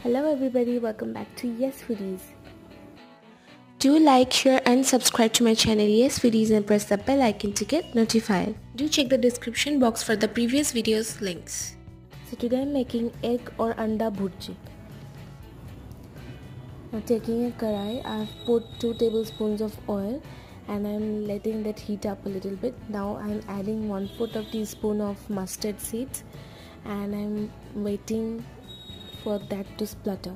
Hello everybody, welcome back to Yes Foodies. Do like, share and subscribe to my channel Yes Foodies and press the bell icon to get notified. Do check the description box for the previous videos links. So today I'm making egg or anda bhurji. Now taking a karai, I've put 2 tablespoons of oil and I'm letting that heat up a little bit. Now I'm adding 1/4 teaspoon of mustard seeds and I'm waiting for that to splutter.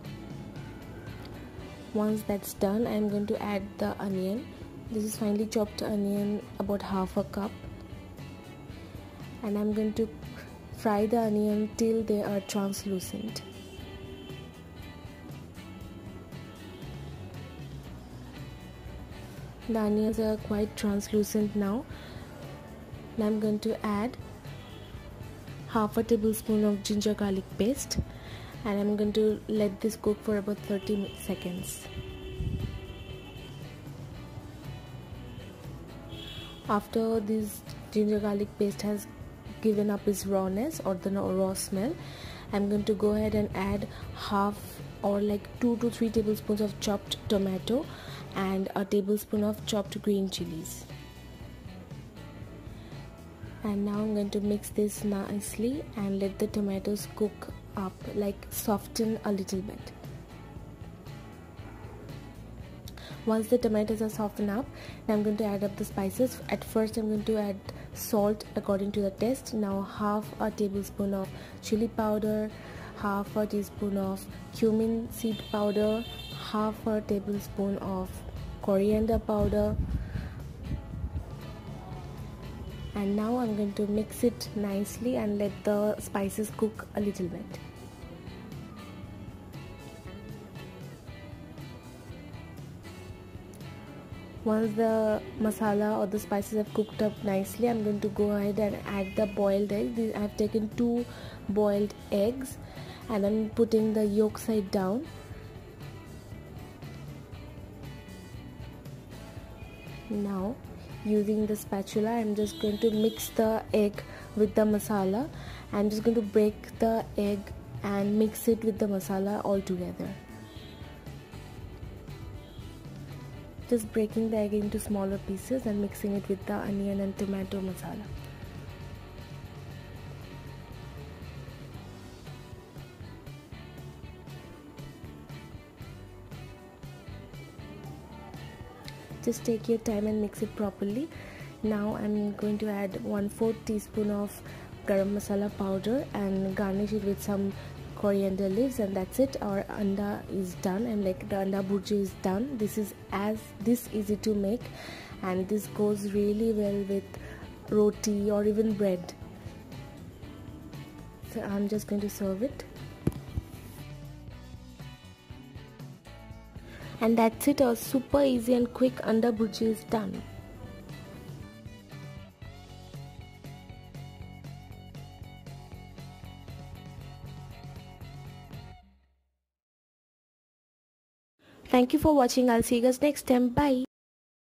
Once that's done, I'm going to add the onion. This is finely chopped onion, about 1/2 cup, and I'm going to fry the onion till they are translucent. The onions are quite translucent now. Now I'm going to add 1/2 tablespoon of ginger garlic paste and I'm going to let this cook for about 30 seconds. After this ginger garlic paste has given up its rawness or the raw smell, I'm going to go ahead and add 2 to 3 tablespoons of chopped tomato and a tablespoon of chopped green chilies. And now I'm going to mix this nicely and let the tomatoes cook up, like soften a little bit. Once the tomatoes are softened up, I'm going to add up the spices. At first I'm going to add salt according to the taste. Now 1/2 tablespoon of chili powder, 1/2 teaspoon of cumin seed powder, 1/2 tablespoon of coriander powder. And now I'm going to mix it nicely and let the spices cook a little bit. Once the masala or the spices have cooked up nicely, I'm going to go ahead and add the boiled eggs. I've taken 2 boiled eggs and I'm putting the yolk side down. Now using the spatula, I'm just going to mix the egg with the masala. I'm just going to break the egg and mix it with the masala all together. Just breaking the egg into smaller pieces and mixing it with the onion and tomato masala. Just take your time and mix it properly. Now I'm going to add 1/4 teaspoon of garam masala powder and garnish it with some coriander leaves, and that's it. Our anda is done, and like the anda bhurji is done. This is this easy to make and this goes really well with roti or even bread. So I'm just going to serve it. And that's it, a super easy and quick anda bhurji is done. Thank you for watching. I'll see you guys next time. Bye.